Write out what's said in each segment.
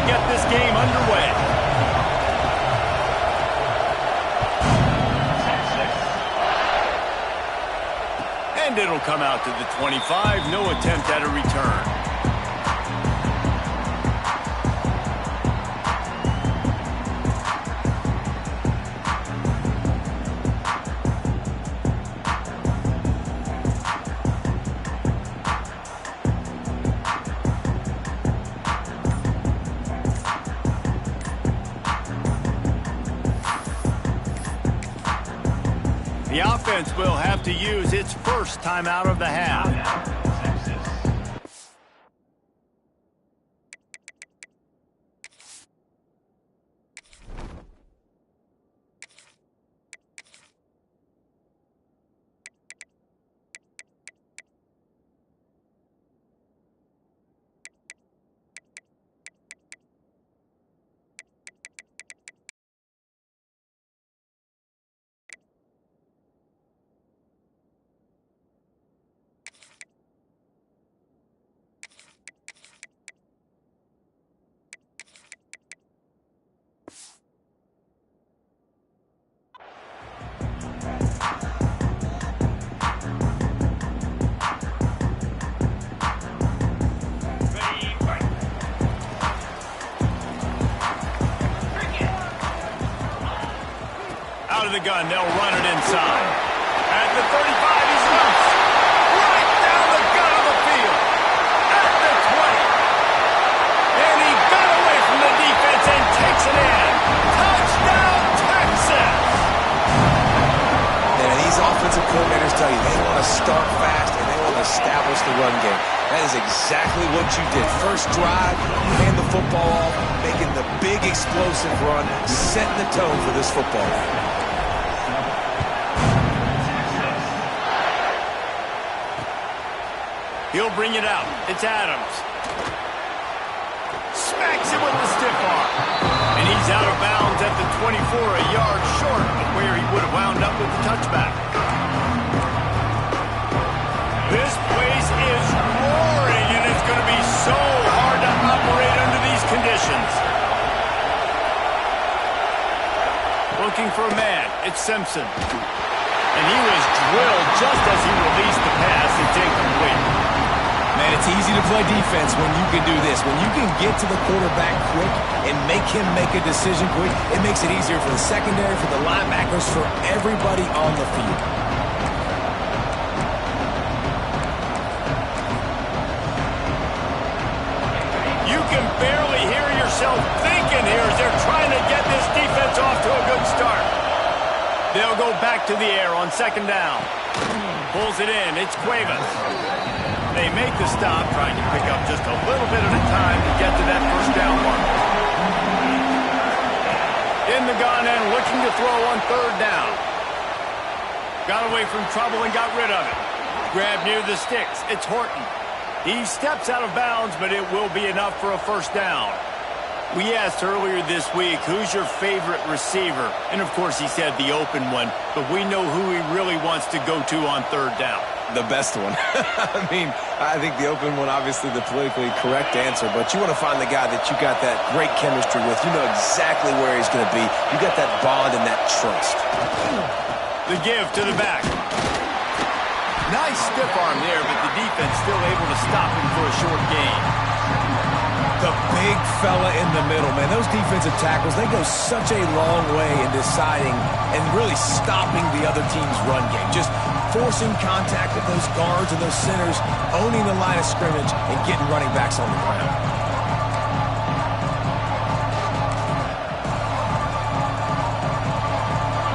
get this game underway. And it'll come out to the 25. No attempt at a return. The offense will have to use its first timeout of the half. Out of the gun, they'll run it inside. At the 35, he's loose. Right down the gut of the field. At the 20. And he got away from the defense and takes it in. Touchdown, Texas! And these offensive coordinators tell you they want to start fast and they want to establish the run game. That is exactly what you did. First drive, you hand the football off, making the big explosive run, setting the tone for this football game. He'll bring it out. It's Adams. Smacks it with the stiff arm. And he's out of bounds at the 24, a yard short of where he would have wound up with the touchback. This place is roaring, and it's going to be so hard to operate under these conditions. Looking for a man. It's Simpson. And he was drilled just as he released the pass. It's incomplete. Man, it's easy to play defense when you can do this. When you can get to the quarterback quick and make him make a decision quick, it makes it easier for the secondary, for the linebackers, for everybody on the field. You can barely hear yourself thinking here as they're trying to get this defense off to a good start. They'll go back to the air on second down. Pulls it in. It's Cuevas. They make the stop, trying to pick up just a little bit at a time to get to that first down mark. In the gun and looking to throw on third down. Got away from trouble and got rid of it. Grab near the sticks. It's Horton. He steps out of bounds, but it will be enough for a first down. We asked earlier this week, who's your favorite receiver? And, of course, he said the open one, but we know who he really wants to go to on third down. The best one. I mean, I think the open one, obviously the politically correct answer, but you want to find the guy that you got that great chemistry with. You know exactly where he's going to be. You got that bond and that trust. The give to the back. Nice stiff arm there, but the defense still able to stop him for a short gain. The big fella in the middle, man. Those defensive tackles, they go such a long way in deciding and really stopping the other team's run game. Just forcing contact with those guards and those centers, owning the line of scrimmage, and getting running backs on the ground.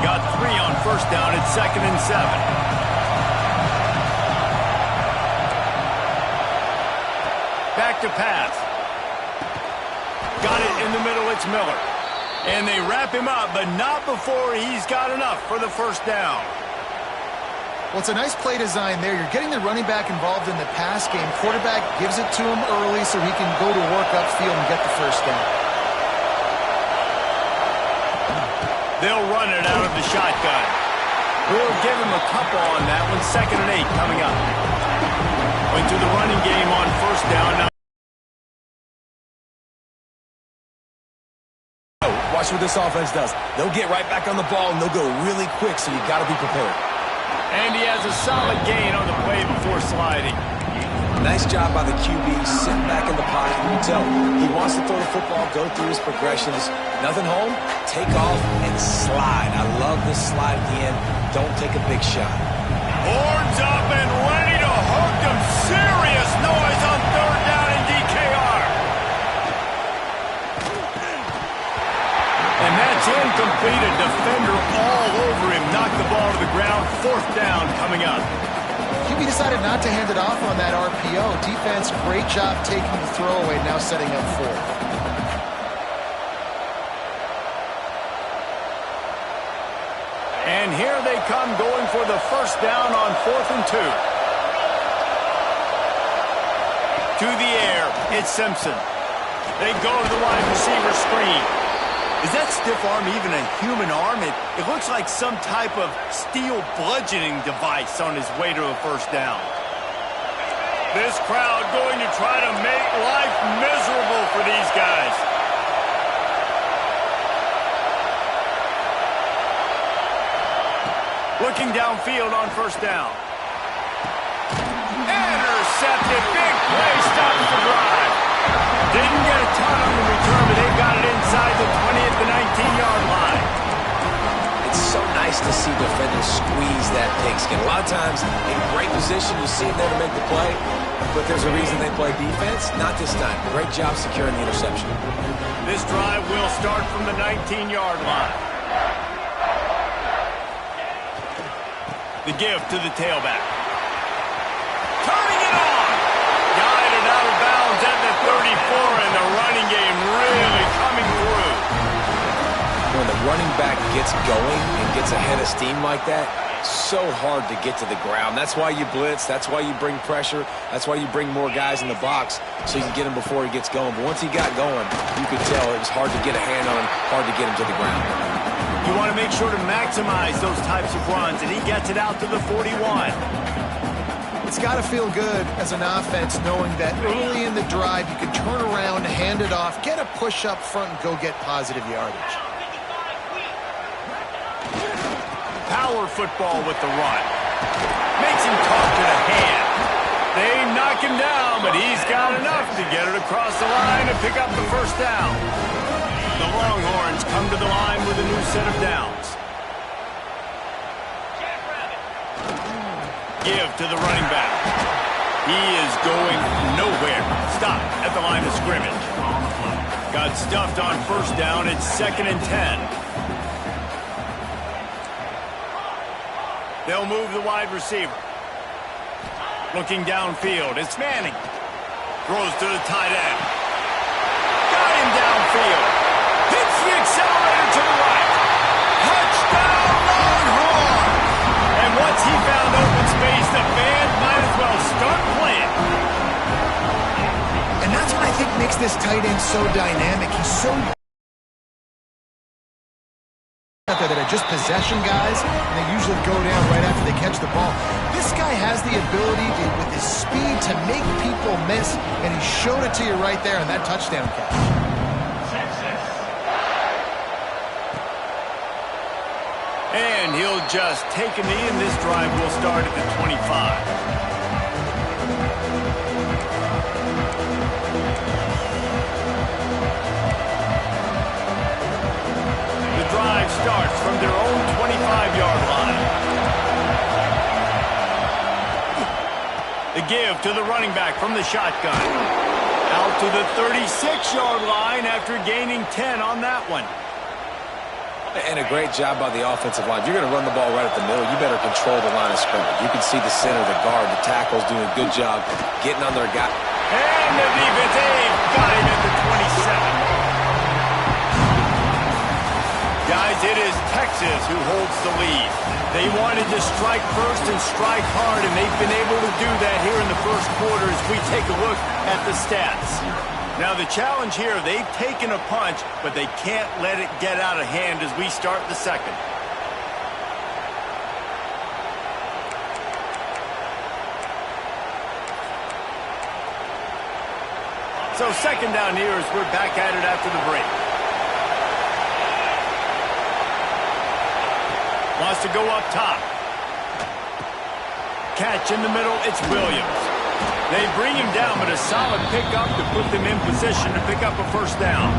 Got 3 on first down at 2nd and 7. Back to pass. Got it in the middle, it's Miller. And they wrap him up, but not before he's got enough for the first down. Well, it's a nice play design there. You're getting the running back involved in the pass game. Quarterback gives it to him early so he can go to work upfield and get the first down. They'll run it out of the shotgun. We'll give him a couple on that one. 2nd and 8 coming up. Went to the running game on first down. Now Watch what this offense does. They'll get right back on the ball, and they'll go really quick, so you got to be prepared. And he has a solid gain on the play before sliding. Nice job by the QB, sitting back in the pocket. You can tell he wants to throw the football, go through his progressions. Nothing home, take off, and slide. I love this slide at the end. Don't take a big shot. Horns up and ready to hook them. Serious noise on third down in DKR. And that's incomplete. A defender all over him. Knocked the ball to the ground. Fourth down coming up. QB decided not to hand it off on that RPO. Defense, great job taking the throwaway, now setting up fourth. And here they come going for the first down on 4th and 2. To the air, it's Simpson. They go to the wide receiver screen. Is that stiff arm even a human arm? It looks like some type of steel bludgeoning device on his way to a first down. This crowd going to try to make life miserable for these guys. Looking downfield on first down. Intercepted. Big play stops the drive. Didn't get a ton on the return, but they've got it inside the 20 at the 19-yard line. It's so nice to see defenders squeeze that pigskin. A lot of times, in great position, you see them there to make the play, but there's a reason they play defense. Not this time. Great job securing the interception. This drive will start from the 19-yard line. The give to the tailback. Turning it on. Guided out of bounds at the 34, and the running game really coming through. When the running back gets going and gets ahead of steam like that, so hard to get to the ground. That's why you blitz. That's why you bring pressure. That's why you bring more guys in the box so you can get him before he gets going. But once he got going, you could tell it was hard to get a hand on him, hard to get him to the ground. You want to make sure to maximize those types of runs, and he gets it out to the 41. It's got to feel good as an offense knowing that early in the drive you can turn around, hand it off, get a push up front, and go get positive yardage. Power football with the run. Makes him talk to the hand. They knock him down, but he's got enough to get it across the line and pick up the first down. The Longhorns come to the line with a new set of downs. Give to the running back. He is going nowhere. Stop at the line of scrimmage. Got stuffed on first down. It's 2nd and 10. They'll move the wide receiver. Looking downfield, it's Manning. Throws to the tight end. Got him downfield. Hits the accelerator to the right. Touchdown, Longhorn! And once he found open space, the band might as well start playing. And that's what I think makes this tight end so dynamic. He's so out there that are just possession guys, and they usually go down right after they catch the ball. This guy has the ability to, with his speed, to make people miss, and he showed it to you right there in that touchdown catch. And he'll just take a knee, and this drive will start at the 25. Starts from their own 25-yard line. The give to the running back from the shotgun. Out to the 36-yard line after gaining 10 on that one. And a great job by the offensive line. If you're going to run the ball right at the middle, you better control the line of scrimmage. You can see the center, the guard, the tackles doing a good job getting on their guy. And the defense, got him at the 27. Guys, it is Texas who holds the lead. They wanted to strike first and strike hard, and they've been able to do that here in the first quarter as we take a look at the stats. Now, the challenge here, they've taken a punch, but they can't let it get out of hand as we start the second. So second down here as we're back at it after the break. Wants to go up top. Catch in the middle, it's Williams. They bring him down, but a solid pickup to put them in position to pick up a first down.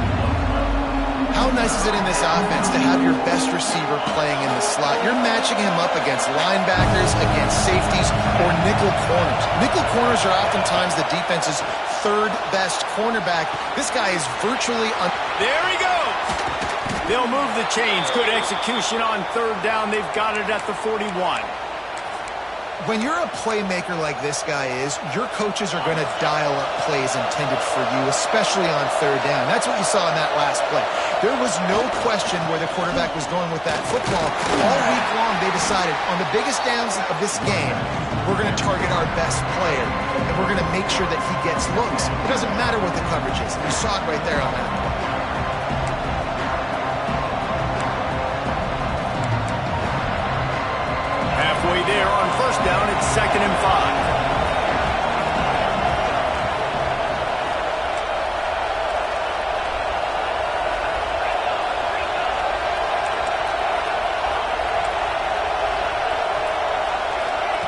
How nice is it in this offense to have your best receiver playing in the slot? You're matching him up against linebackers, against safeties, or nickel corners. Nickel corners are oftentimes the defense's third best cornerback. This guy is virtually There he goes! They'll move the chains. Good execution on third down. They've got it at the 41. When you're a playmaker like this guy is, your coaches are going to dial up plays intended for you, especially on third down. That's what you saw in that last play. There was no question where the quarterback was going with that football. All week long, they decided on the biggest downs of this game, we're going to target our best player, and we're going to make sure that he gets looks. It doesn't matter what the coverage is. You saw it right there on that. Halfway there on first down, it's 2nd and 5.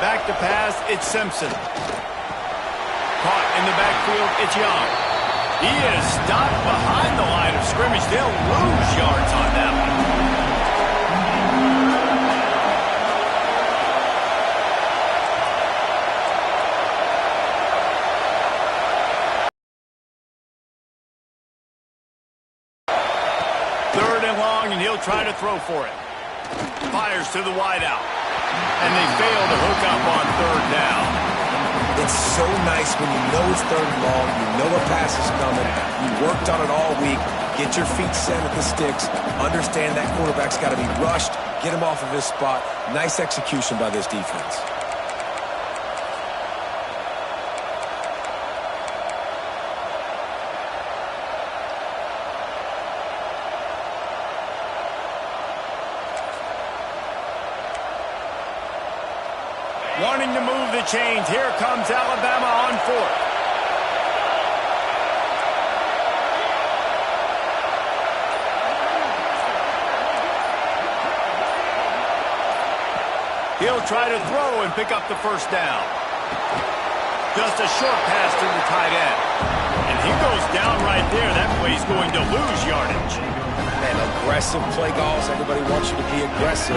Back to pass, it's Simpson. Caught in the backfield, it's Young. He is stopped behind the line of scrimmage. They'll lose yards on that one. And he'll try to throw for it. Fires to the wideout. And they fail to hook up on third down. It's so nice when you know it's third and long, you know a pass is coming, you worked on it all week, get your feet set at the sticks, understand that quarterback's got to be rushed, get him off of his spot. Nice execution by this defense. Wanting to move the chains. Here comes Alabama on fourth. He'll try to throw and pick up the first down. Just a short pass to the tight end. And he goes down right there. That play's going to lose yardage. Man, aggressive play calls. Everybody wants you to be aggressive.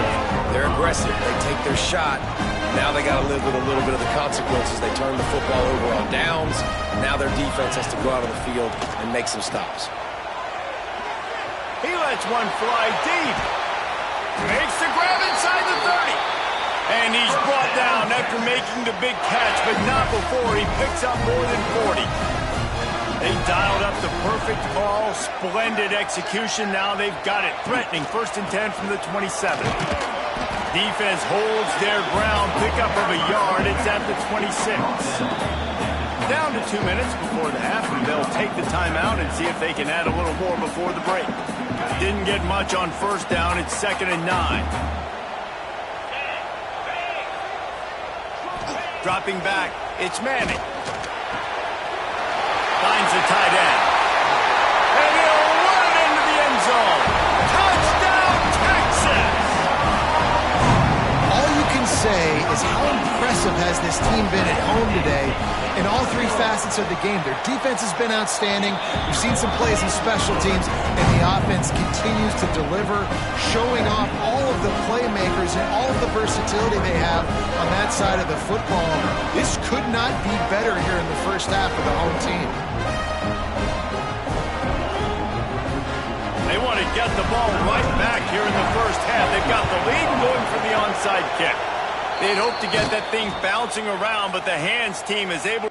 They're aggressive. They take their shot. Now they got to live with a little bit of the consequences. They turn the football over on downs. Now their defense has to go out on the field and make some stops. He lets one fly deep. Makes the grab inside the 30. And he's brought down after making the big catch, but not before he picks up more than 40. They dialed up the perfect call. Splendid execution. Now they've got it. Threatening 1st and 10 from the 27. Defense holds their ground, pickup of a yard. It's at the 26. Down to 2 minutes before the half, and they'll take the timeout and see if they can add a little more before the break. Didn't get much on first down. It's 2nd and 9. Dropping back, it's Manning. Finds the tight end. And he'll run it into the end zone. Touchdown, Texas! Say is how impressive has this team been at home today in all three facets of the game. Their defense has been outstanding. We've seen some plays in special teams, and the offense continues to deliver, showing off all of the playmakers and all of the versatility they have on that side of the football. This could not be better here in the first half for the home team. They want to get the ball right back here in the first half. They've got the lead and going for the onside kick. They'd hope to get that thing bouncing around, but the hands team is able...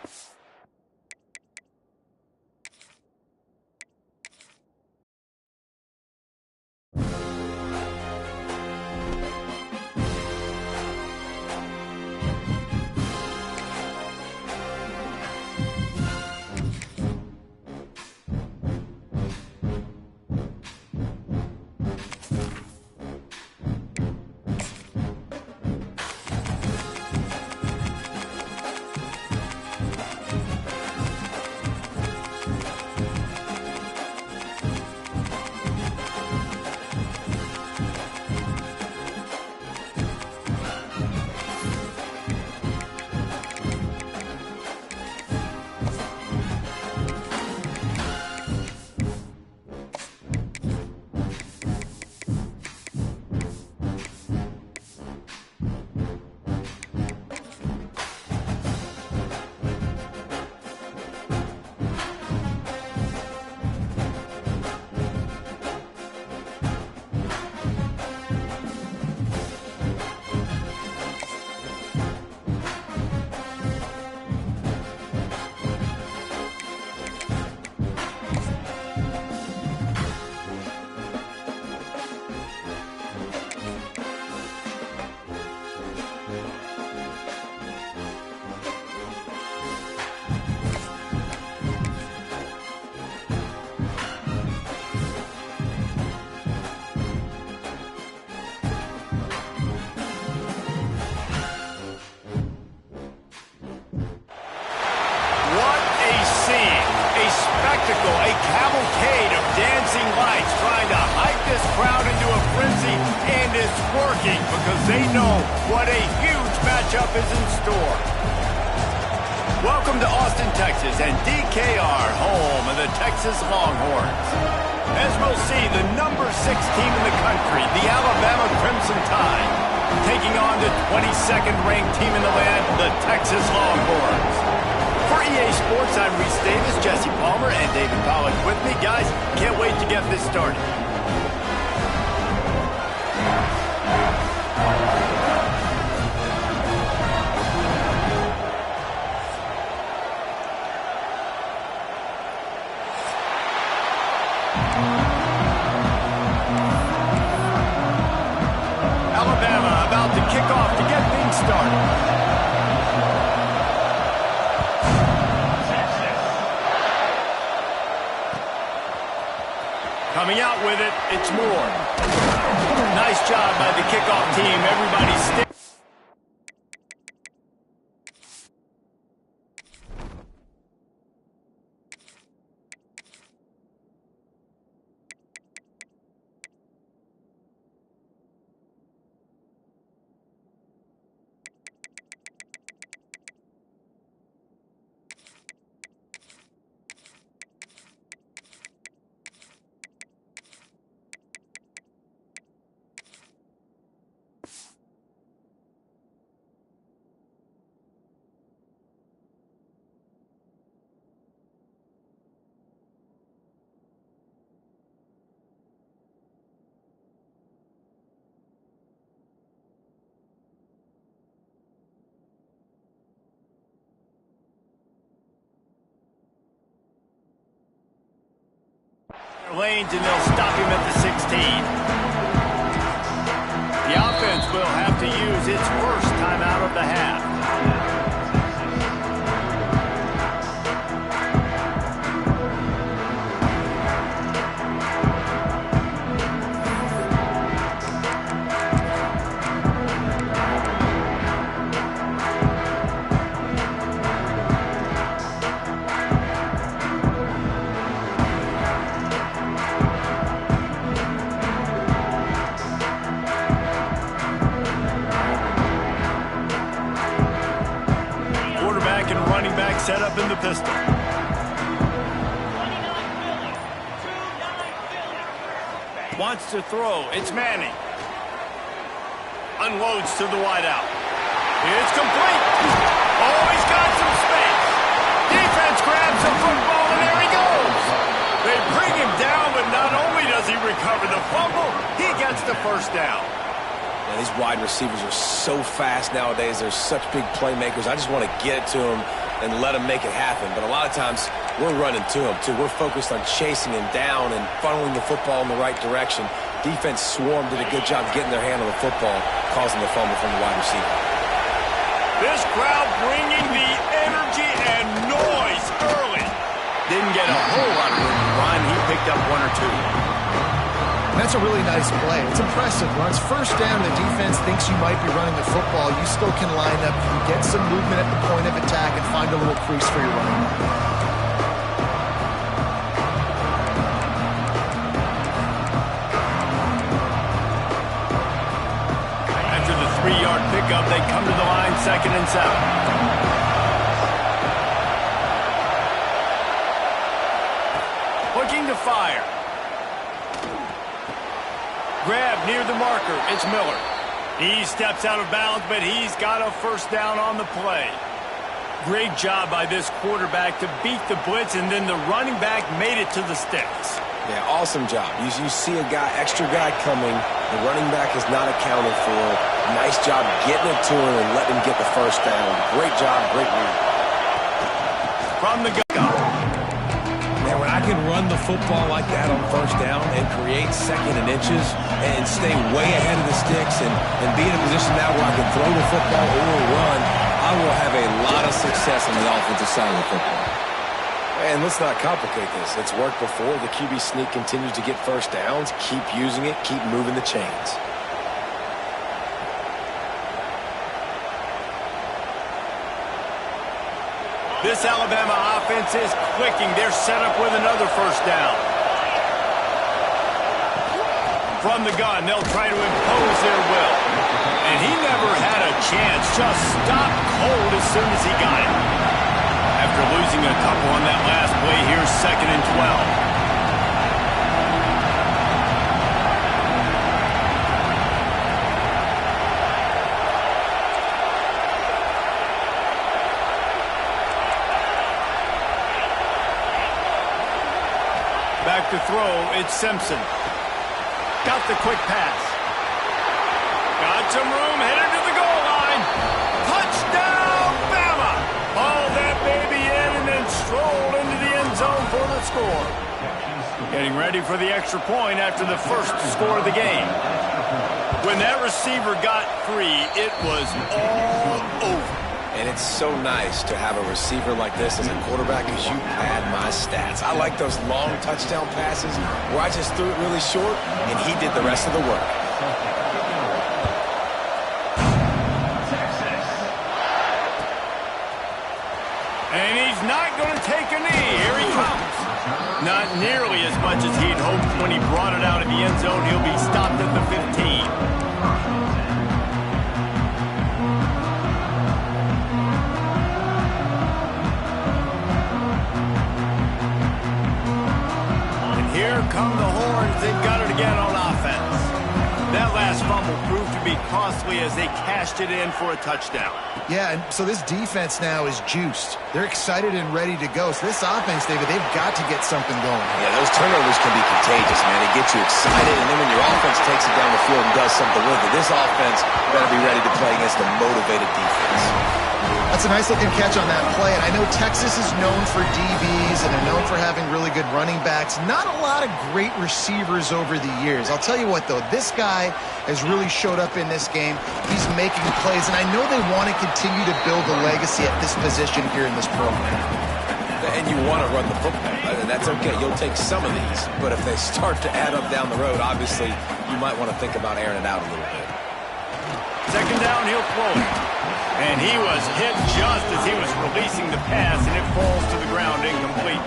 spectacle, a cavalcade of dancing lights trying to hype this crowd into a frenzy, and it's working because they know what a huge matchup is in store. Welcome to Austin, Texas, and DKR, home of the Texas Longhorns. As we'll see, the #6 team in the country, the Alabama Crimson Tide, taking on the 22nd ranked team in the land, the Texas Longhorns. For EA Sports, I'm Reese Davis, Jesse Palmer, and David Pollack with me. Guys, can't wait to get this started. Alabama about to kick off to get things started. Coming out with it, it's Moore. Nice job by the kickoff team. Everybody stick. Lanes, and they'll stop him at the 16. The offense will have to use its first timeout of the half. Set up in the pistol. Wants to throw. It's Manning. Unloads to the wideout. It's complete. Oh, he's got some space. Defense grabs the football, and there he goes. They bring him down, but not only does he recover the fumble, he gets the first down. Man, these wide receivers are so fast nowadays. They're such big playmakers. I just want to get it to them and let him make it happen. But a lot of times, we're running to him, too. We're focused on chasing him down and funneling the football in the right direction. Defense swarm did a good job getting their hand on the football, causing the fumble from the wide receiver. This crowd bringing the energy and noise early. Didn't get a whole lot of room to run. He picked up one or two. That's a really nice play. It's impressive. When it's first down, the defense thinks you might be running the football. You still can line up, you get some movement at the point of attack, and find a little crease for your running. After the 3-yard pickup, they come to the line, 2nd and 7. Looking to fire. Grab near the marker. It's Miller. He steps out of bounds, but he's got a first down on the play. Great job by this quarterback to beat the blitz, and then the running back made it to the sticks. Yeah, awesome job. You see a extra guy coming. The running back is not accounted for. Nice job getting it to him and letting him get the first down. Great job, great read. From the gun. Man, when I can run the football like that on first down and create 2nd and inches and stay way ahead of the sticks and be in a position now where I can throw the football or run, I will have a lot of success on the offensive side of the football. And let's not complicate this. It's worked before. The QB sneak continues to get first downs. Keep using it. Keep moving the chains. This Alabama offense is clicking. They're set up with another first down. From the gun, they'll try to impose their will. And he never had a chance. Just stopped cold as soon as he got it. After losing a couple on that last play, here's 2nd and 12. Back to throw, it's Simpson. Got the quick pass. Got some room, headed to the goal line. Touchdown, Bama! Haul that baby in and then stroll into the end zone for the score. Getting ready for the extra point after the first score of the game. When that receiver got free, it was all over. And it's so nice to have a receiver like this as a quarterback because you pad my stats. I like those long touchdown passes where I just threw it really short and he did the rest of the work. And he's not going to take a knee. Here he comes. Not nearly as much as he'd hoped when he brought it out of the end zone. He'll be stopped at the 15. Here come the horns. They've got it again on offense. That last fumble proved to be costly as they cashed it in for a touchdown. Yeah, and so this defense now is juiced. They're excited and ready to go. So this offense, David, they've got to get something going. Yeah, those turnovers can be contagious, man. They get you excited, and then when your offense takes it down the field and does something with it, this offense better be ready to play against a motivated defense. That's a nice-looking catch on that play. And I know Texas is known for DBs, and they're known for having really good running backs. Not a lot of great receivers over the years. I'll tell you what, though. This guy has really showed up in this game. He's making plays, and I know they want to continue to build a legacy at this position here in this program. And you want to run the football, and that's okay. You'll take some of these. But if they start to add up down the road, obviously, you might want to think about airing it out a little bit. 2nd down, he'll throw it. And he was hit just as he was releasing the pass, and it falls to the ground incomplete.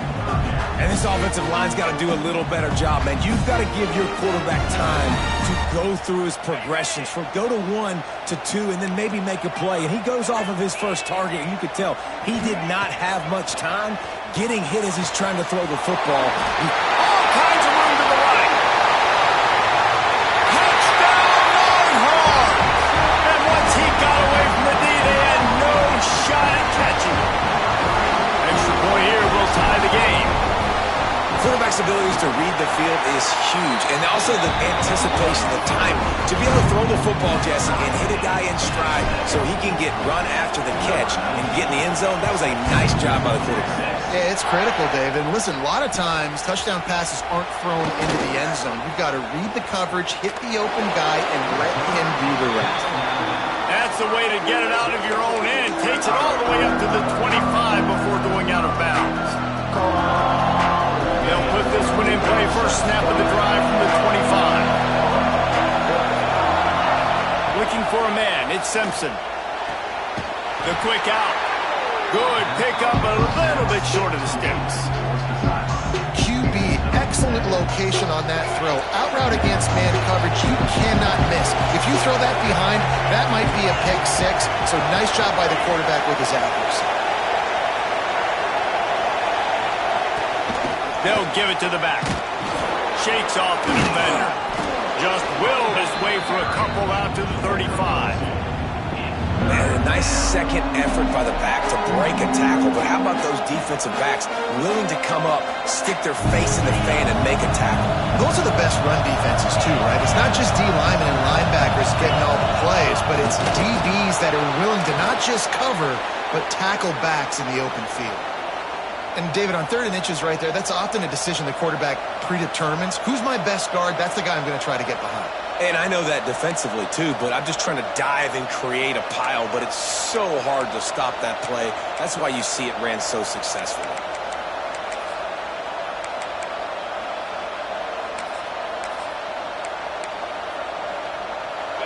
And this offensive line's got to do a little better job, man. You've got to give your quarterback time to go through his progressions, from go to 1 to 2, and then maybe make a play. And he goes off of his first target, and you could tell he did not have much time getting hit as he's trying to throw the football. All kinds of room to the right. Touchdown, Longhorns! And once he got away from the D, they had no shot at catching him. Extra point here will tie the game. Quarterback's abilities to read the field is huge, and also the anticipation, the time to be able to throw the football, Jesse, and hit a guy in stride so he can get run after the catch and get in the end zone. That was a nice job by the quarterback. Yeah, it's critical, David. Listen, a lot of times touchdown passes aren't thrown into the end zone. You've got to read the coverage, hit the open guy, and let him do the rest. That's the way to get it out of your own end. Takes it all the way up to the 25 before going out of bounds. They'll put this one in play. First snap of the drive from the 25. Looking for a man. It's Simpson. The quick out. Good pickup, a little bit short of the sticks. QB, excellent location on that throw. Out route against man coverage, you cannot miss. If you throw that behind, that might be a pick 6. So nice job by the quarterback with his accuracy. They'll give it to the back. Shakes off the defender. Just willed his way for a couple out to the 35. Man, a nice second effort by the back to break a tackle, but how about those defensive backs willing to come up, stick their face in the fan, and make a tackle? Those are the best run defenses, too, right? It's not just D linemen and linebackers getting all the plays, but it's DBs that are willing to not just cover, but tackle backs in the open field. And, David, on 3rd and inches right there, that's often a decision the quarterback predetermines. Who's my best guard? That's the guy I'm going to try to get behind. And I know that defensively, too, but I'm just trying to dive and create a pile, but it's so hard to stop that play. That's why you see it ran so successfully.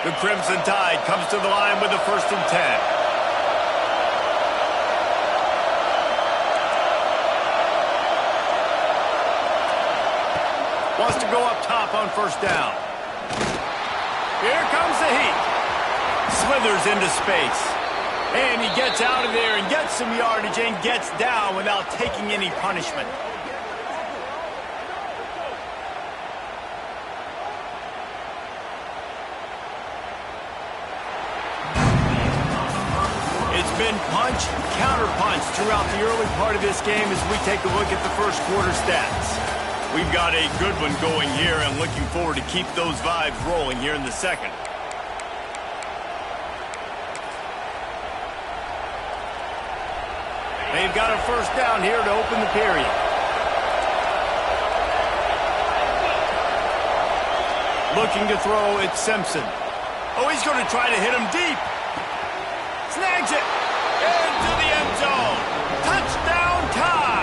The Crimson Tide comes to the line with the 1st and 10. Wants to go up top on first down. Here comes the heat. Slithers into space. And he gets out of there and gets some yardage and gets down without taking any punishment. It's been punch, counter-punch throughout the early part of this game as we take a look at the first quarter stats. We've got a good one going here and looking forward to keep those vibes rolling here in the second. They've got a first down here to open the period. Looking to throw, it's Simpson. Oh, he's going to try to hit him deep. Snags it. Into the end zone. Touchdown tie.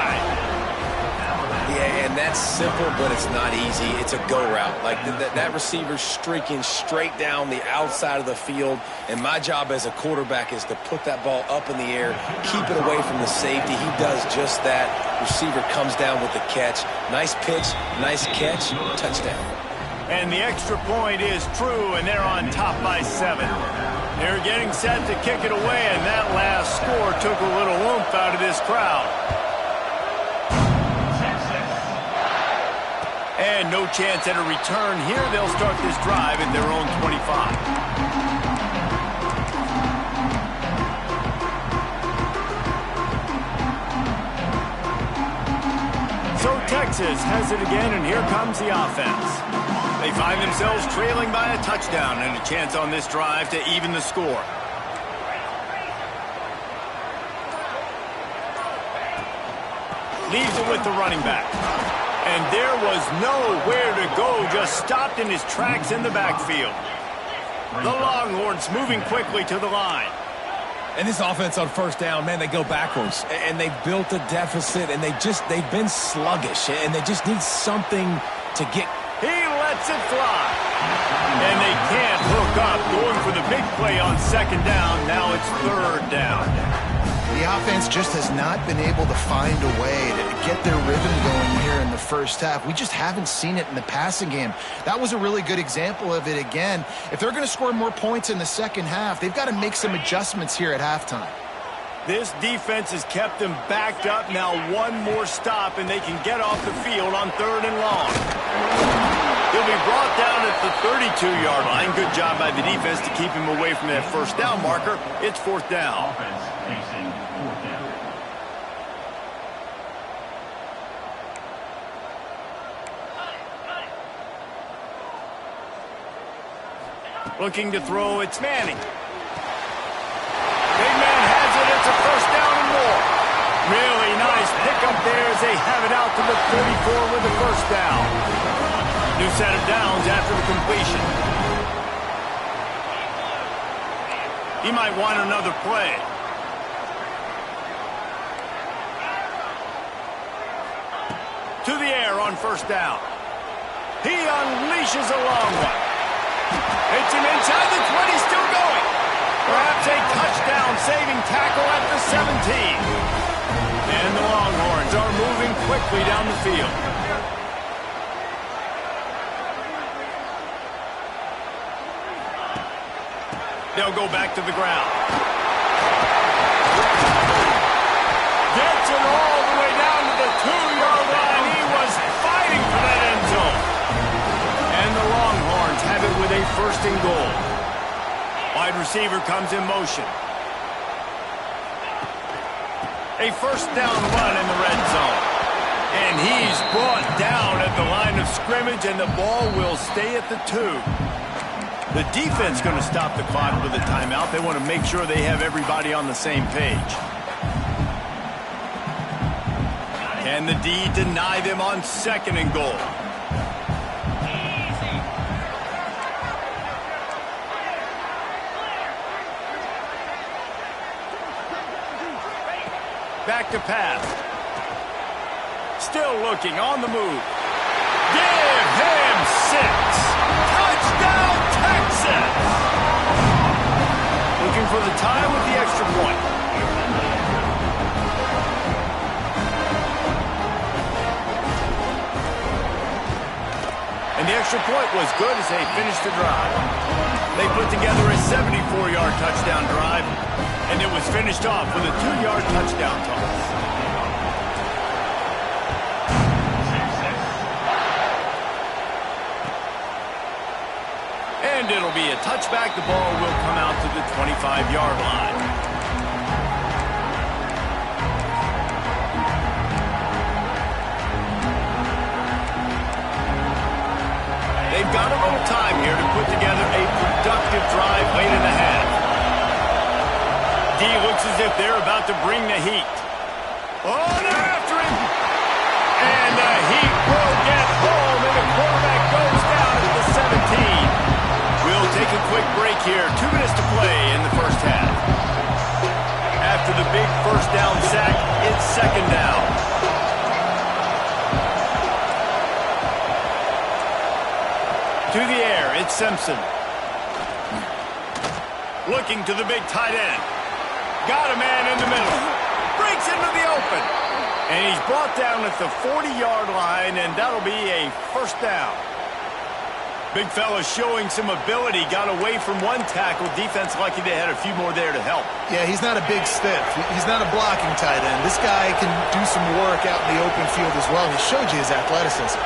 Yeah, and that's simple, but it's not easy. It's a go route. Like that receiver's streaking straight down the outside of the field, and my job as a quarterback is to put that ball up in the air, keep it away from the safety. He does just that. Receiver comes down with the catch. Nice pitch, nice catch, touchdown. And the extra point is true, and they're on top by 7. They're getting set to kick it away, and that last score took a little oomph out of this crowd. And no chance at a return here. They'll start this drive at their own 25. So Texas has it again, and here comes the offense. They find themselves trailing by a touchdown and a chance on this drive to even the score. Leaves it with the running back. And there was nowhere to go, just stopped in his tracks in the backfield. The Longhorns moving quickly to the line. And this offense on first down, man, they go backwards. And they've built a deficit, and they've been sluggish, and they just need something to get. He lets it fly. And they can't hook up, going for the big play on second down. Now it's third down. The offense just has not been able to find a way to get their rhythm going here in the first half. We just haven't seen it in the passing game. That was a really good example of it again. If they're going to score more points in the second half, they've got to make some adjustments here at halftime. This defense has kept them backed up. Now one more stop, and they can get off the field on third and long. He'll be brought down at the 32-yard line. Good job by the defense to keep him away from that first down marker. It's fourth down. Looking to throw, it's Manning. Big man has it, it's a first down and more. Really nice pickup there as they have it out to the 34 with the first down. New set of downs after the completion. He might want another play. To the air on first down. He unleashes a long one. Hits him inside the 20, still going. Perhaps a touchdown-saving tackle at the 17. And the Longhorns are moving quickly down the field. They'll go back to the ground. Gets it all the way down to the 2-yard line. He was fighting for that end zone. And the Longhorns have it with a first and goal. Wide receiver comes in motion. A first down run in the red zone. And he's brought down at the line of scrimmage, and the ball will stay at the 2. The defense going to stop the clock with a timeout. They want to make sure they have everybody on the same page. Can the D deny them on second and goal? Back to pass. Still looking on the move. Give him 6. Touchdown, Texas! Looking for the tie with the extra point. the extra point was good as they finished the drive. They put together a 74-yard touchdown drive, and it was finished off with a 2-yard touchdown toss. And it'll be a touchback. The ball will come out to the 25-yard line. They've got a little time here to put together a productive drive late in the half. D looks as if they're about to bring the heat. Oh, they're after him. And the heat will get home, and the quarterback goes down at the 17. We'll take a quick break here. 2 minutes to play in the first half. After the big first down sack, it's second down. To the air, it's Simpson. Looking to the big tight end. Got a man in the middle. Breaks into the open. And he's brought down at the 40-yard line, and that'll be a first down. Big fella showing some ability. Got away from one tackle. Defense lucky they had a few more there to help. Yeah, he's not a big stiff. He's not a blocking tight end. This guy can do some work out in the open field as well. He showed you his athleticism.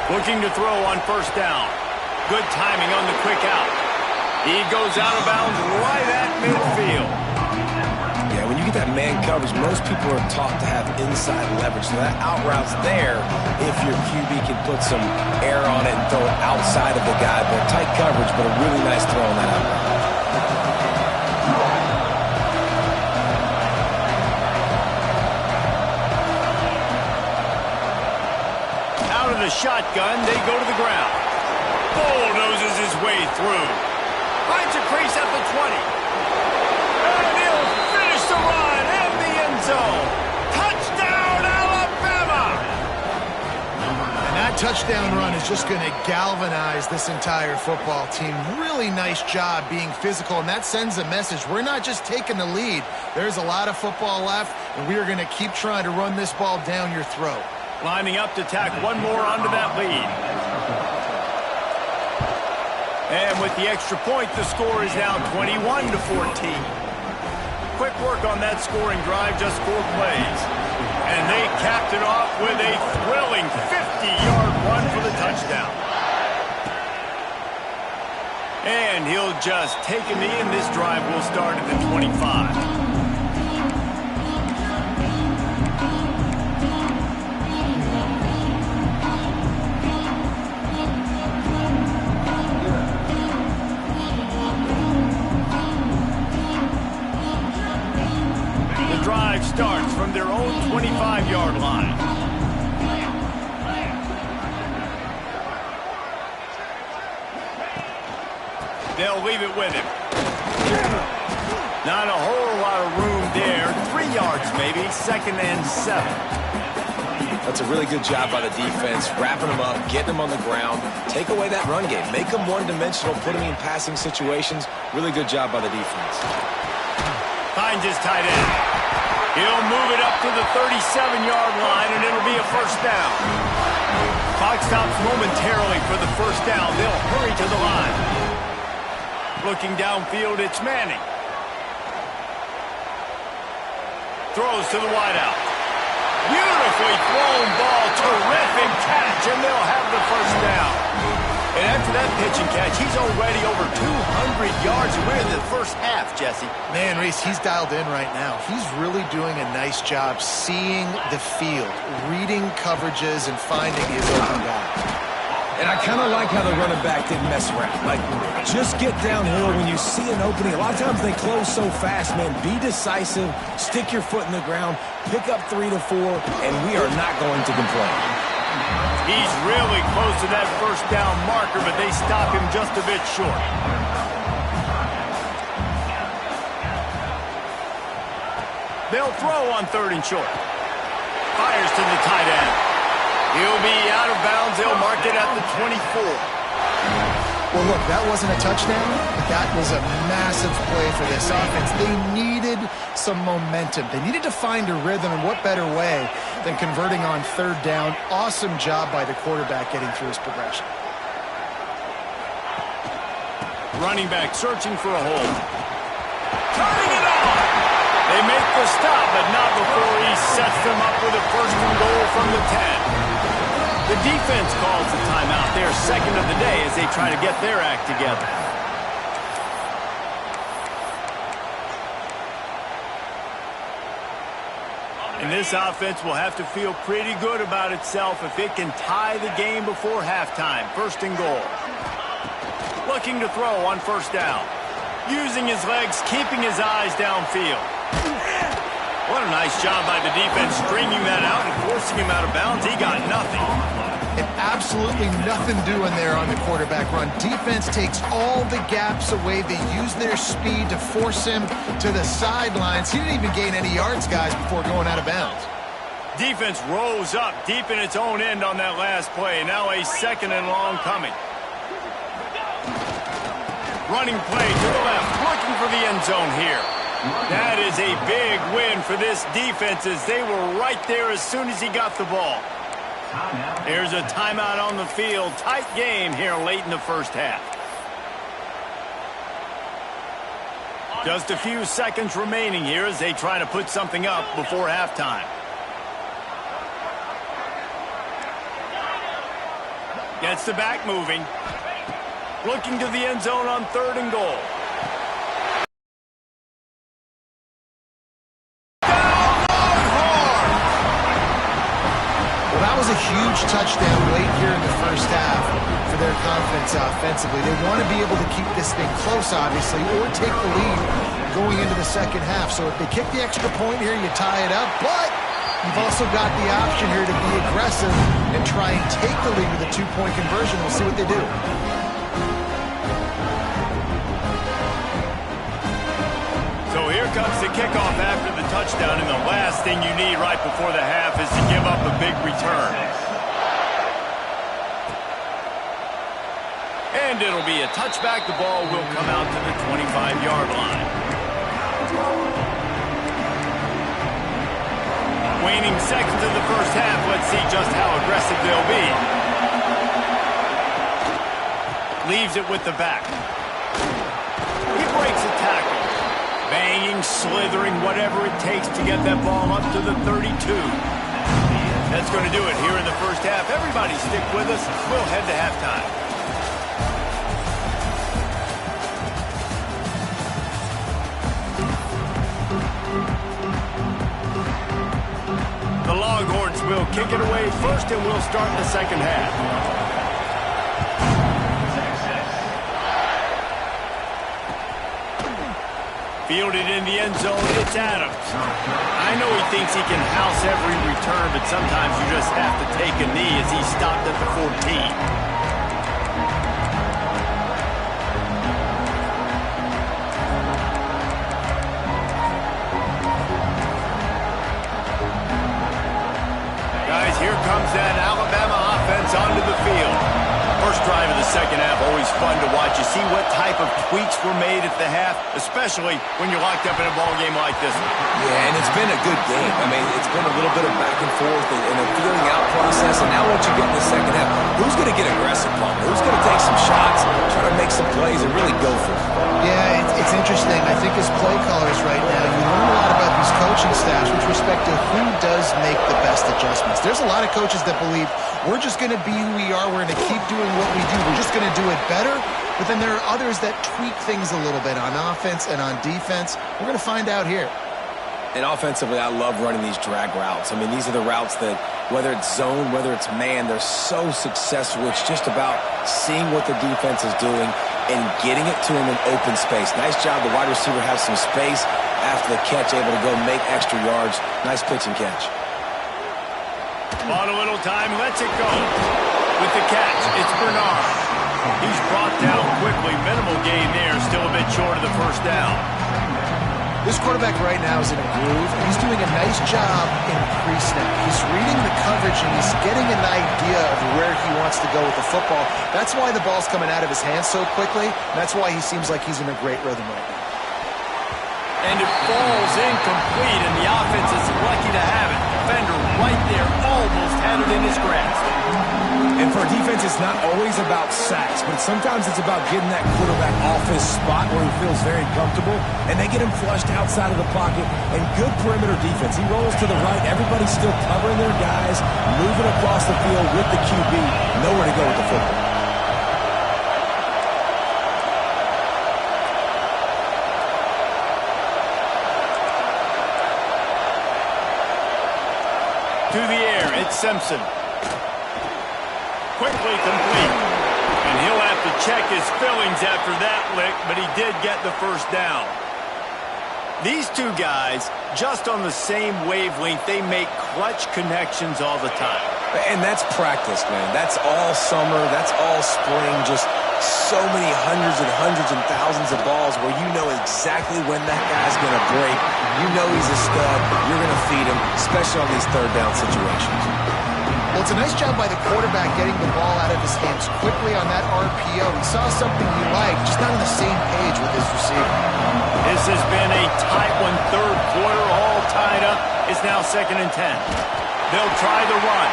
Looking to throw on first down. Good timing on the quick out. He goes out of bounds right at midfield. Yeah, when you get that man coverage, most people are taught to have inside leverage. So that out route's there if your QB can put some air on it and throw it outside of the guy. But tight coverage, but a really nice throw on that out route. The shotgun, they go to the ground. Bulldozes his way through. Finds a crease at the 20. And he'll finish the run in the end zone. Touchdown, Alabama! And that touchdown run is just going to galvanize this entire football team. Really nice job being physical, and that sends a message. We're not just taking the lead. There's a lot of football left, and we are going to keep trying to run this ball down your throat. Lining up to tack one more onto that lead. And with the extra point, the score is now 21-14. Quick work on that scoring drive, just 4 plays. And they capped it off with a thrilling 50-yard run for the touchdown. And he'll just take a knee, and this drive will start at the 25. Starts from their own 25-yard line. They'll leave it with him. Not a whole lot of room there. 3 yards maybe, 2nd and 7. That's a really good job by the defense, wrapping them up, getting them on the ground, take away that run game, make them one-dimensional, put them in passing situations. Really good job by the defense. Finds his tight end. He'll move it up to the 37-yard line, and it'll be a first down. Clock stops momentarily for the first down. They'll hurry to the line. Looking downfield, it's Manning. Throws to the wideout. Beautifully thrown ball. Terrific catch, and they'll have the first down. And after that pitch and catch, he's already over 200 yards. We're in the first half, Jesse. Man, Reese, he's dialed in right now. He's really doing a nice job seeing the field, reading coverages, and finding his open guy. And I kind of like how the running back didn't mess around. Like, just get downhill when you see an opening. A lot of times they close so fast, man. Be decisive, stick your foot in the ground, pick up 3 to 4, and we are not going to complain. He's really close to that first down marker, but they stop him just a bit short. They'll throw on 3rd and short. Fires to the tight end. He'll be out of bounds. They'll mark it at the 24. Well, look, that wasn't a touchdown, That was a massive play for this offense. They needed some momentum. They needed to find a rhythm, and what better way than converting on third down. Awesome job by the quarterback getting through his progression. Running back searching for a hole. Turning it on! They make the stop, but not before he sets them up with a first and goal from the 10. The defense calls the timeout. Their second of the day as they try to get their act together. And this offense will have to feel pretty good about itself if it can tie the game before halftime. First and goal. Looking to throw on first down. Using his legs, keeping his eyes downfield. What a nice job by the defense stringing that out and forcing him out of bounds. He got nothing. And absolutely nothing doing there on the quarterback run. Defense takes all the gaps away. They use their speed to force him to the sidelines. He didn't even gain any yards, guys, before going out of bounds. Defense rose up deep in its own end on that last play. Now a second and long coming. Running play to the left, looking for the end zone here. That is a big win for this defense as they were right there as soon as he got the ball. There's a timeout on the field. Tight game here late in the first half. Just a few seconds remaining here as they try to put something up before halftime. Gets the back moving. Looking to the end zone on third and goal. Well, that was a huge touchdown late here in the first half for their confidence offensively. They want to be able to keep this thing close, obviously, or take the lead going into the second half. So if they kick the extra point here, you tie it up. But you've also got the option here to be aggressive and try and take the lead with a two-point conversion. We'll see what they do. So here comes the kickoff after the touchdown, and the last thing you need right before the half is to give up a big return. And it'll be a touchback. The ball will come out to the 25-yard line. Waning seconds of the first half. Let's see just how aggressive they'll be. Leaves it with the back. He breaks a tackle. Banging, slithering, whatever it takes to get that ball up to the 32. That's going to do it here in the first half. Everybody stick with us. We'll head to halftime. The Longhorns will kick it away first, and we'll start the second half. Fielded in the end zone, it's Adams. I know he thinks he can house every return, but sometimes you just have to take a knee as he stopped at the 14. Guys, here comes that Alabama offense onto the field. First drive of the second half, always fun to watch. You see what type of tweaks were made at the half, especially when you're locked up in a ball game like this one. Yeah, and it's been a good game. I mean, it's been a little bit of back and forth and a feeling out process. And now what you get in the second half, who's going to get aggressive, Palmer? Who's going to take some shots, try to make some plays, and really go for it? Yeah, it's interesting. I think as play callers right now, you learn a lot about these coaching staffs with respect to who does make the best adjustments. There's a lot of coaches that believe we're just going to be who we are. We're going to keep doing what we do. We're just going to do it better. But then there are others that tweak things a little bit on offense and on defense. We're going to find out here. And offensively, I love running these drag routes. I mean, these are the routes that, whether it's zone, whether it's man, they're so successful. It's just about seeing what the defense is doing and getting it to him in open space. Nice job. The wide receiver has some space after the catch, able to go make extra yards. Nice pitch and catch. On a little time, lets it go. With the catch, it's Bernard. He's brought down quickly. Minimal gain there, still a bit short of the first down. This quarterback right now is in a groove, and he's doing a nice nice job in pre-snap. He's reading the coverage and he's getting an idea of where he wants to go with the football. That's why the ball's coming out of his hands so quickly. That's why he seems like he's in a great rhythm right now. And it falls incomplete, and the offense is lucky to have it. Defender right there almost had it in his grasp. And for a defense, it's not always about sacks, but sometimes it's about getting that quarterback off his spot where he feels very comfortable, and they get him flushed outside of the pocket, and good perimeter defense. He rolls to the right. Everybody's still covering their guys, moving across the field with the QB. Nowhere to go with the football. To the air, it's Simpson. Quickly complete. And he'll have to check his fillings after that lick, but he did get the first down. These two guys, just on the same wavelength, they make clutch connections all the time. And that's practice, man. That's all summer. That's all spring. Just so many hundreds and thousands of balls where you know exactly when that guy's going to break. You know he's a stud. You're going to feed him, especially on these third down situations. Well, it's a nice job by the quarterback getting the ball out of his hands quickly on that RPO. He saw something he liked, just not on the same page with his receiver. This has been a tight one, third quarter, all tied up. It's now 2nd and 10. They'll try the run.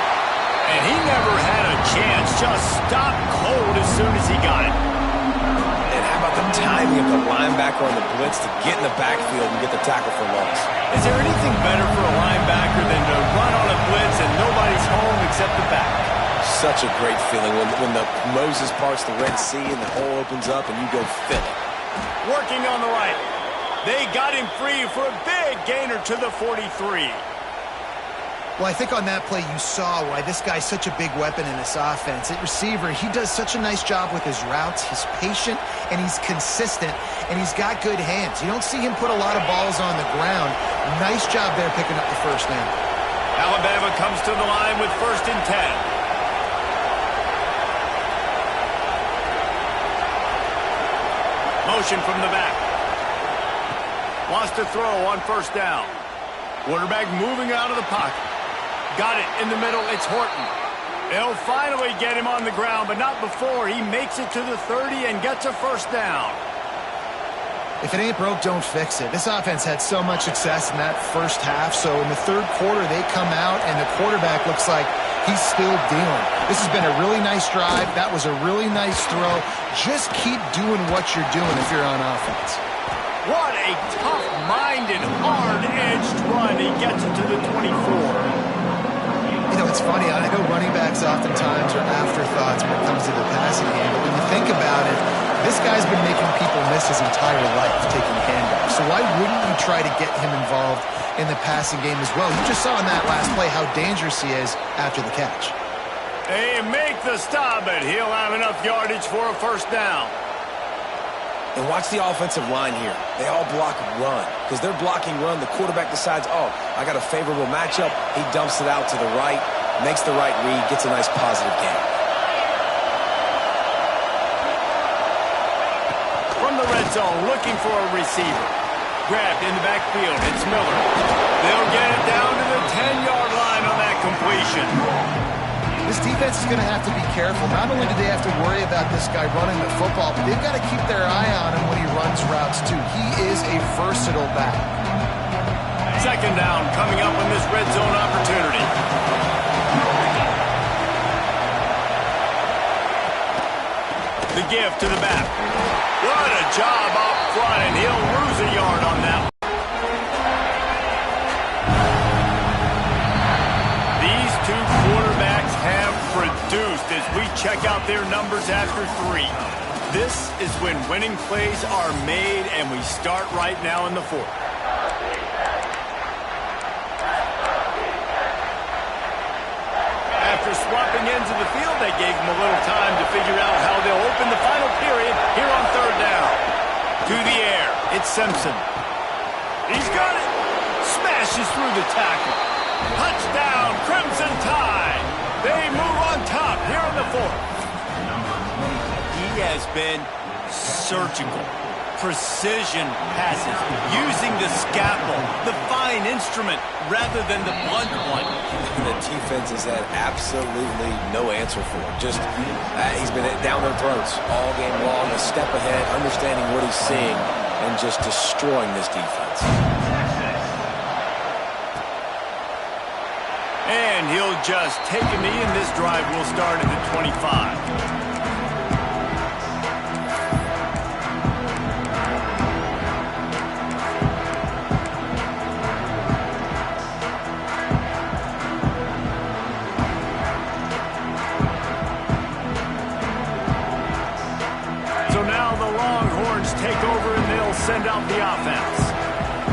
And he never had a chance, just stopped cold as soon as he got it. And how about the timing of the linebacker on the blitz to get in the backfield and get the tackle for loss? Is there anything better for a linebacker than to run on a blitz and nobody's home except the back? Such a great feeling when the Moses parts the Red Sea and the hole opens up and you go fill it. Working on the right. They got him free for a big gainer to the 43. Well, I think on that play you saw why this guy's such a big weapon in this offense. At receiver, he does such a nice job with his routes. He's patient, and he's consistent, and he's got good hands. You don't see him put a lot of balls on the ground. Nice job there picking up the first down. Alabama comes to the line with 1st and 10. Motion from the back. Wants to throw on 1st down. Quarterback moving out of the pocket. Got it in the middle. It's Horton. They'll finally get him on the ground, but not before he makes it to the 30 and gets a 1st down. If it ain't broke, don't fix it. This offense had so much success in that first half, so in the third quarter they come out and the quarterback looks like he's still dealing. This has been a really nice drive. That was a really nice throw. Just keep doing what you're doing if you're on offense. What a tough-minded, hard-edged run. He gets it to the 24. You know, it's funny. I know running backs oftentimes are afterthoughts when it comes to the passing game, but when you think about it, this guy's been making people miss his entire life taking handoffs. So why wouldn't you try to get him involved in the passing game as well? You just saw in that last play how dangerous he is after the catch. They make the stop, but he'll have enough yardage for a 1st down. And watch the offensive line here. They all block run. Because they're blocking run, the quarterback decides, oh, I got a favorable matchup. He dumps it out to the right, makes the right read, gets a nice positive gain. From the red zone, looking for a receiver. Grabbed in the backfield. It's Miller. They'll get it down to the 10-yard line on that completion. This defense is going to have to be careful. Not only do they have to worry about this guy running the football, but they've got to keep their eye on him when he runs routes, too. He is a versatile back. 2nd down coming up on this red zone opportunity. The give to the back. What a job up front, and he'll lose a yard on that one. These two quarterbacks have produced as we check out their numbers after 3. This is when winning plays are made, and we start right now in the 4th. After swapping ends of the field, they gave him a little time to figure out how they'll open the final period here on 3rd down. To the air, it's Simpson. He's got it. Smashes through the tackle. Touchdown, Crimson Tide. They move on top here in the 4th. He has been surgical. precision passes, using the scalpel, the fine instrument, rather than the blunt one. The defense has had absolutely no answer for him. Just, he's been down their throats all game long, a step ahead, understanding what he's seeing, and just destroying this defense. And he'll just take a knee, and this drive will start at the 25. Take over and they'll send out the offense.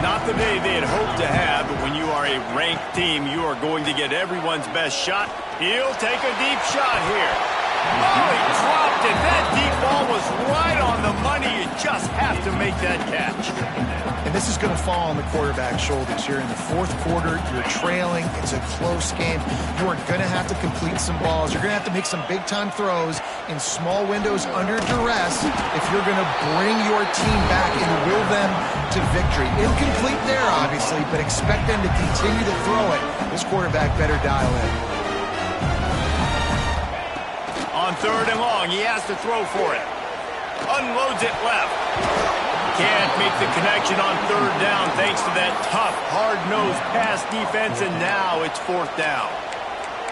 Not the day they had hoped to have, but when you are a ranked team, you are going to get everyone's best shot. He'll take a deep shot here. Oh, he dropped it. That deep ball was right on the money. You just have to make that catch. And this is going to fall on the quarterback's shoulders here in the fourth quarter. You're trailing. It's a close game. You are going to have to complete some balls. You're going to have to make some big-time throws in small windows under duress if you're going to bring your team back and will them to victory. Incomplete there, obviously, but expect them to continue to throw it. This quarterback better dial in. On third and long, he has to throw for it. Unloads it left. Can't make the connection on third down thanks to that tough, hard-nosed pass defense, and now it's fourth down.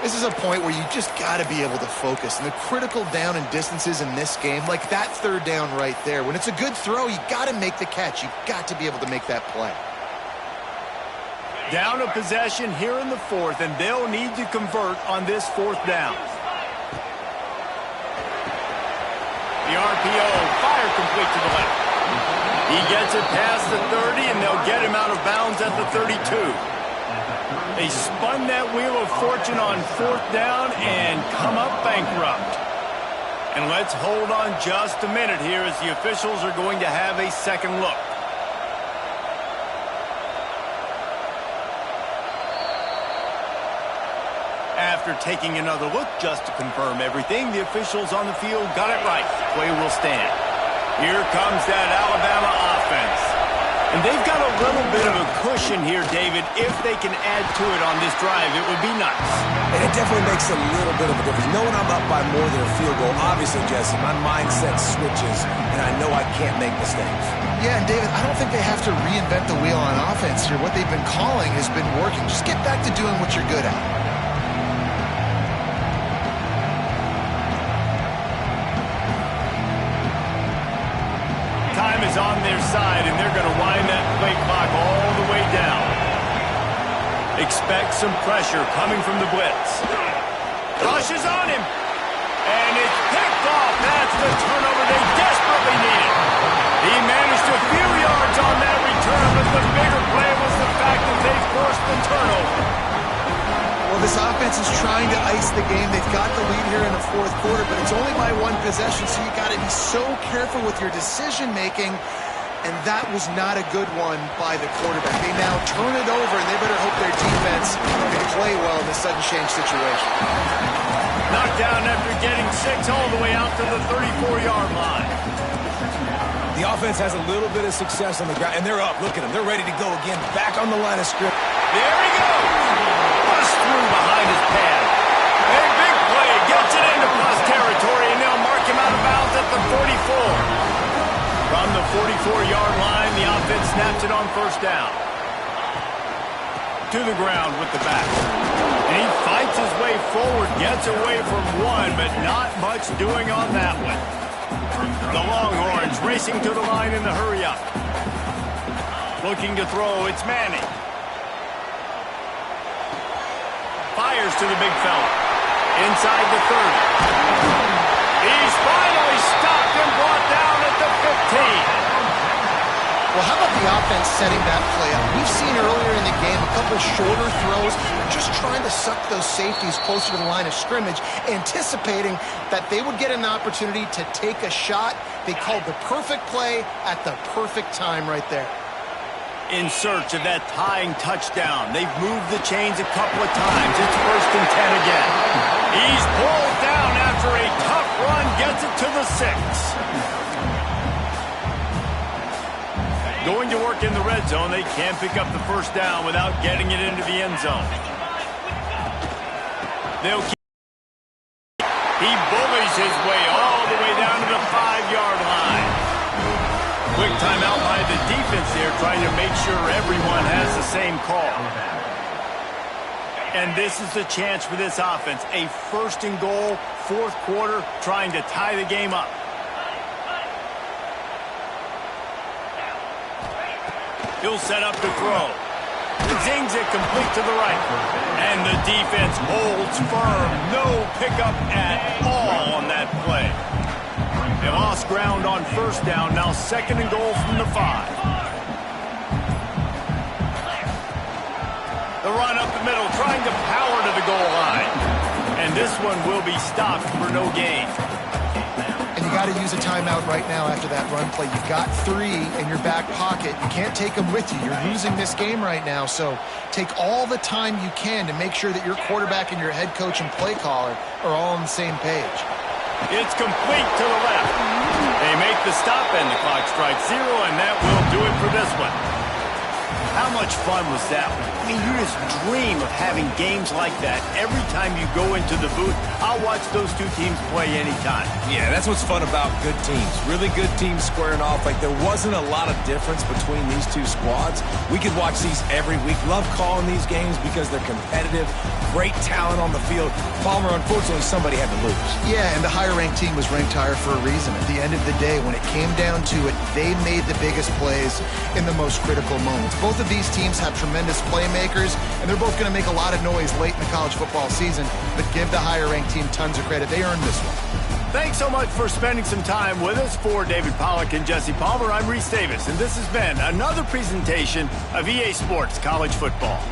This is a point where you just got to be able to focus. And the critical down and distances in this game, like that third down right there, when it's a good throw, you got to make the catch. You got to be able to make that play. Down a possession here in the fourth, and they'll need to convert on this fourth down. The RPO, fire complete to the left. He gets it past the 30, and they'll get him out of bounds at the 32. They spun that wheel of fortune on fourth down and come up bankrupt. And let's hold on just a minute here as the officials are going to have a second look. After taking another look just to confirm everything, the officials on the field got it right. Play will stand. Here comes that Alabama offense. And they've got a little bit of a cushion here, David. If they can add to it on this drive, it would be nice. And it definitely makes a little bit of a difference. Knowing I'm up by more than a field goal, obviously, Jesse, my mindset switches, and I know I can't make mistakes. Yeah, and David, I don't think they have to reinvent the wheel on offense here. What they've been calling has been working. Just get back to doing what you're good at. Time is on their side, and they're going to wind that play clock all the way down. Expect some pressure coming from the blitz. Rush is on him, and it's picked off. That's the turnover they desperately needed. He managed a few yards on that return, but the bigger play was the fact that they forced the turnover. Well, this offense is trying to ice the game. They've got the lead here in the fourth quarter, but it's only by one possession, so you got to be so careful with your decision-making, and that was not a good one by the quarterback. They now turn it over, and they better hope their defense can play well in this sudden change situation. Knocked down after getting 6 all the way out to the 34-yard line. The offense has a little bit of success on the ground, and they're up. Look at them. They're ready to go again, back on the line of scrimmage. There he goes. Bust through behind his pad. A big play. Gets it into plus territory, and they'll mark him out of bounds at the 44. From the 44-yard line, the offense snaps it on first down. To the ground with the back. And he fights his way forward, gets away from one, but not much doing on that one. The Longhorns racing to the line in the hurry-up. Looking to throw, it's Manning. Fires to the big fella. Inside the 30. He's finally stopped and brought down at the 15. Well, how about the offense setting that play up? We've seen earlier in the game a couple shorter throws, just trying to suck those safeties closer to the line of scrimmage, anticipating that they would get an opportunity to take a shot. They called the perfect play at the perfect time right there. In search of that tying touchdown. They've moved the chains a couple of times. It's 1st and 10 again. He's pulled down after a tough run, gets it to the 6. Going to work in the red zone, they can't pick up the first down without getting it into the end zone. They'll keep. He bullies his way all the way down to the 5-yard line. Quick timeout by the defense there, trying to make sure everyone has the same call. And this is the chance for this offense. A 1st and goal, 4th quarter, trying to tie the game up. He'll set up to throw. Zings it complete to the right. And the defense holds firm. No pickup at all on that play. They lost ground on 1st down. Now 2nd and goal from the 5. The run up the middle, trying to power to the goal line. And this one will be stopped for no gain. And you got to use a timeout right now after that run play. You've got 3 in your back pocket. You can't take them with you. You're losing this game right now. So take all the time you can to make sure that your quarterback and your head coach and play caller are all on the same page. It's complete to the left. They make the stop and the clock strikes 0, and that will do it for this one. How much fun was that one? I mean, you just dream of having games like that every time you go into the booth. I'll watch those two teams play anytime. Yeah, that's what's fun about good teams. Really good teams squaring off. Like, there wasn't a lot of difference between these two squads. We could watch these every week. Love calling these games because they're competitive. Great talent on the field. Palmer, unfortunately, somebody had to lose. Yeah, and the higher-ranked team was ranked higher for a reason. At the end of the day, when it came down to it, they made the biggest plays in the most critical moments. Both of these teams have tremendous playmakers, and they're both going to make a lot of noise late in the college football season, but give the higher-ranked team tons of credit. They earned this one. Thanks so much for spending some time with us. For David Pollack and Jesse Palmer, I'm Reese Davis, and this has been another presentation of EA Sports College Football.